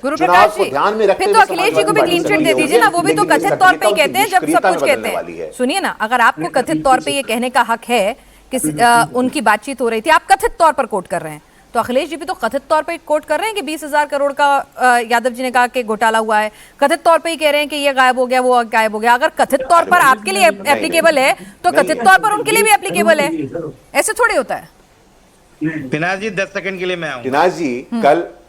गुरु चुनाव प्रकाश को जी, ध्यान में रखते फिर तो हुए अखिलेश जी को भी समाजवादी क्लीन चिट पार्टी दे चली दीजिए ना। वो भी तो लेकिन कथित इस तौर पे ही तकनीका कहते हैं जब सब निष्क्रियता कुछ में कहते बदलने वाली हैं। है। सुनिए ना, अगर आपको कथित तौर पे ये कहने का हक है कि उनकी बातचीत हो रही थी, आप कथित तौर पर कोट कर रहे हैं, तो अखिलेश जी भी तो कथित तौर पे कोट कर रहे हैं कि 20,000 करोड़ का यादव जी ने कहा कि घोटाला हुआ है। कथित तौर पे ही कह रहे हैं कि ये गायब हो गया, वो गायब हो गया। अगर कथित तौर पर आपके लिए एप्लीकेबल है तो कथित तौर पर उनके लिए भी एप्लीकेबल है। ऐसे थोड़ी होता है। पिनाज जी 10 सेकंड के लिए मैं आऊंगा। पिनाज जी,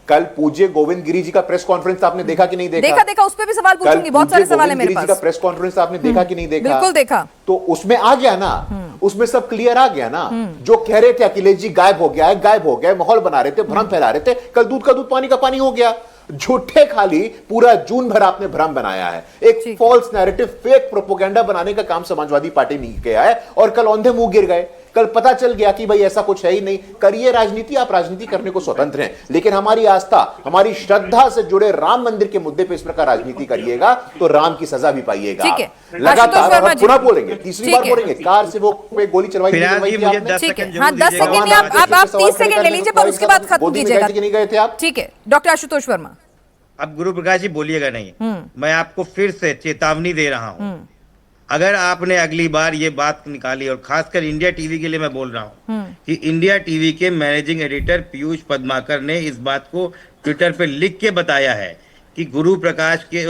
कल पूज्य गोविंद गिरी जी का प्रेस कॉन्फ्रेंस आपने देखा कि नहीं देखा? देखा, उस पे भी सवाल पूछूंगी, बहुत सारे सवाल है मेरे पास। का प्रेस कॉन्फ्रेंस आपने देखा कि नहीं देखा? बिल्कुल देखा। तो उसमें आ गया ना, उसमें सब क्लियर आ गया ना। जो कह रहे थे अखिलेश जी गायब हो गया है, गायब हो गया, माहौल बना रहे थे, भ्रम फैला रहे थे, कल दूध का दूध पानी का पानी हो गया। झूठे खाली पूरा जून भर आपने भ्रम बनाया है, एक फॉल्स नैरेटिव, फेक प्रोपोगेंडा बनाने का काम समाजवादी पार्टी ने किया है, और कल औंधे मुंह गिर गए। कल पता चल गया कि भाई ऐसा कुछ है ही नहीं। करिए राजनीति, आप राजनीति करने को स्वतंत्र हैं, लेकिन हमारी आस्था, हमारी श्रद्धा से जुड़े राम मंदिर के मुद्दे पे इस प्रकार राजनीति करिएगा तो राम की सजा भी पाइएगा। ठीक है, लगातार पुनः बोलेंगे, तीसरी बार बोलेंगे, कार से वो गोली चलवाई थी आपने। हाँ, 10 सेकंड आप 30 सेकंड ले लीजिए, पर उसके बाद खत्म कीजिएगा। नहीं गए थे आप? ठीक है, डॉक्टर आशुतोष वर्मा। अब गुरु प्रकाश जी बोलिएगा नहीं, मैं आपको फिर से चेतावनी दे रहा हूं। अगर आपने अगली बार ये बात निकाली, और खासकर इंडिया टीवी के लिए मैं बोल रहा हूं कि इंडिया टीवी के मैनेजिंग एडिटर पीयूष पद्माकर ने इस बात को ट्विटर पे लिख के बताया है कि गुरु प्रकाश के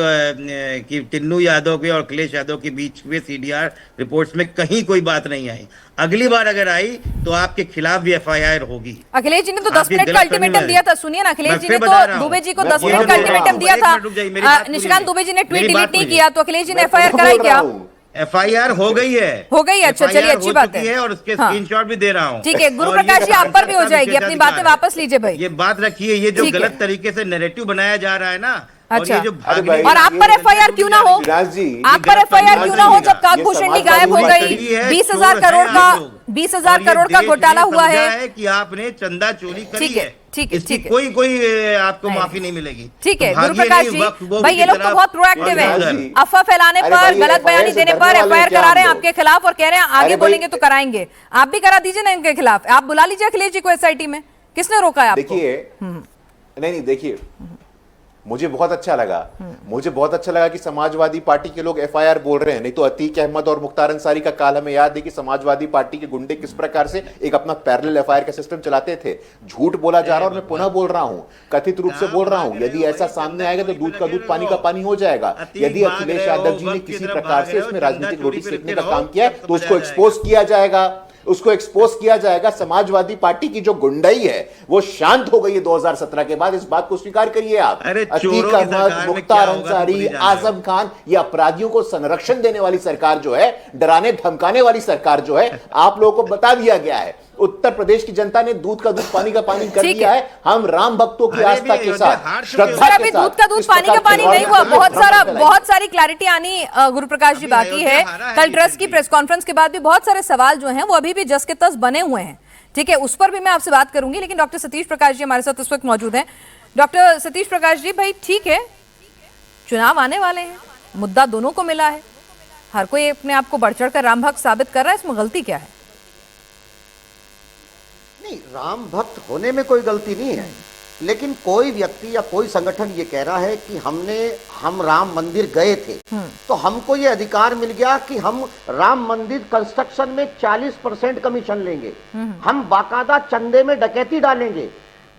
कि टिन्नू यादव के और अखिलेश यादव के बीच में सीडीआर रिपोर्ट्स में कहीं कोई बात नहीं आई। अगली बार अगर आई तो आपके खिलाफ भी एफआईआर होगी। अखिलेश जी ने तो 10 मिनट का अल्टीमेटम दिया था। सुनिए ना, अखिलेश जी ने तो दुबे जी को 10 मिनट का अल्टीमेटम दिया था। निशिकांत दुबे जी ने ट्वीट डिलीट नहीं किया, तो अखिलेश जी ने एफआईआर कराई क्या? एफआईआर हो गई है, हो गई। अच्छा, चलिए, अच्छी बात है। और उसके स्क्रीनशॉट भी दे रहा हूँ। ठीक है, गुरु प्रकाश जी आप पर भी हो जाएगी, अपनी बातें वापस लीजिए भाई। ये बात रखिए, ये जो गलत तरीके से नैरेटिव बनाया जा रहा है ना, अच्छा, और ये जो और आप पर एफआईआर क्यों ना हो? आप पर एफआईआर क्यों ना हो जब काकभूषण गायब हो गई? 20,000 करोड़ का घोटाला हुआ है कि आपने चंदा चोरी करी है। ठीक है, ठीक है, कोई आपको माफी नहीं मिलेगी। ठीक है गुरु प्रकाश जी, भाई ये लोग तो बहुत प्रोएक्टिव है। अफवाह फैलाने पर, गलत बयानी देने पर एफआईआर करा रहे हैं आपके खिलाफ, और कह रहे हैं आगे बोलेंगे तो कराएंगे। आप भी करा दीजिए ना इनके खिलाफ। आप बुला लीजिए अखिलेश जी को एसआईटी में। किसने रोका है आपको? देखिए, नहीं देखिए, मुझे बहुत अच्छा लगा कि समाजवादी पार्टी के लोग एफआईआर बोल रहे हैं। नहीं तो अतीक अहमद और मुख्तार अंसारी का काल हमें याद है कि समाजवादी पार्टी के गुंडे किस प्रकार से एक अपना पैरेलल एफआईआर का सिस्टम चलाते थे। झूठ बोला जा रहा है, और मैं पुनः बोल रहा हूं, कथित रूप से बोल रहा हूं, यदि ऐसा सामने आएगा तो दूध का दूध पानी का पानी हो जाएगा। यदि अखिलेश यादव जी ने किसी प्रकार से इसमें राजनीतिक रोटी सेकने का काम किया है तो उसको एक्सपोज किया जाएगा। समाजवादी पार्टी की जो गुंडाई है वो शांत हो गई है 2017 के बाद। इस बात को स्वीकार करिए आप। अतीक अहमद, मुख्तार अंसारी, आजम खान, ये अपराधियों को संरक्षण देने वाली सरकार जो है, डराने धमकाने वाली सरकार जो है, आप लोगों को बता दिया गया है। उत्तर प्रदेश की जनता ने दूध का दूध पानी का पानी कर दिया है। हम राम भक्तों की आस्था के साथ, श्रद्धा के साथ। दूध का दूध पानी का पानी नहीं हुआ। बहुत सारी क्लैरिटी आनी गुरु प्रकाश जी बाकी है। कल ट्रस्ट की प्रेस कॉन्फ्रेंस के बाद भी बहुत सारे सवाल जो हैं वो अभी भी जस के तस बने हुए हैं। ठीक है, उस पर भी मैं आपसे बात करूंगी, लेकिन डॉक्टर सतीश प्रकाश जी हमारे साथ इस वक्त मौजूद हैं। डॉक्टर सतीश प्रकाश जी, भाई ठीक है, चुनाव आने वाले हैं, मुद्दा दोनों को मिला है, हर कोई अपने आप को बढ़ चढ़ कर राम भक्त साबित कर रहा है, इसमें गलती क्या है? नहीं, राम भक्त होने में कोई गलती नहीं है, लेकिन कोई व्यक्ति या कोई संगठन ये कह रहा है कि हम राम मंदिर गए थे तो हमको ये अधिकार मिल गया कि हम राम मंदिर कंस्ट्रक्शन में 40% कमीशन लेंगे, हम बाकायदा चंदे में डकैती डालेंगे।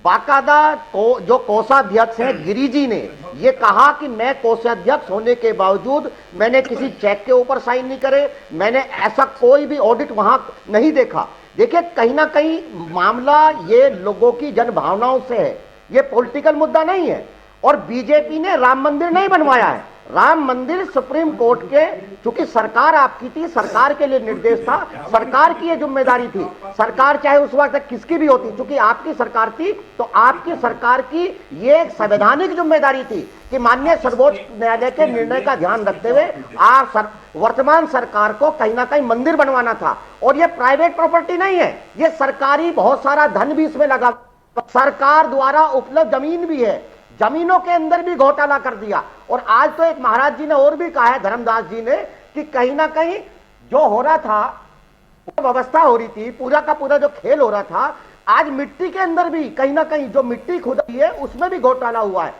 बाकायदा जो कोषाध्यक्ष है गिरी जी ने ये कहा कि मैं कोषाध्यक्ष होने के बावजूद मैंने किसी चेक के ऊपर साइन नहीं करे, मैंने ऐसा कोई भी ऑडिट वहां नहीं देखा। देखिए, कहीं ना कहीं मामला ये लोगों की जनभावनाओं से है, ये पॉलिटिकल मुद्दा नहीं है। और बीजेपी ने राम मंदिर नहीं बनवाया है, राम मंदिर सुप्रीम कोर्ट के, चूंकि सरकार आपकी थी, सरकार के लिए निर्देश था, सरकार की ये जिम्मेदारी थी। सरकार चाहे उस वक्त किसकी भी होती, चूंकि आपकी सरकार थी तो आपकी सरकार की ये एक संवैधानिक जिम्मेदारी थी कि माननीय सर्वोच्च न्यायालय के निर्णय का ध्यान रखते हुए वर्तमान सरकार को कहीं ना कहीं मंदिर बनवाना था। और ये प्राइवेट प्रॉपर्टी नहीं है, ये सरकारी बहुत सारा धन भी इसमें लगा, सरकार द्वारा उपलब्ध जमीन भी है, जमीनों के अंदर भी घोटाला कर दिया। और आज तो एक महाराज जी ने और भी कहा है, धर्मदास जी ने, कि कहीं ना कहीं जो हो रहा था, व्यवस्था हो रही थी, पूरा का पूरा जो खेल हो रहा था, आज मिट्टी के अंदर भी कहीं ना कहीं जो मिट्टी खुदाई है उसमें भी घोटाला हुआ है।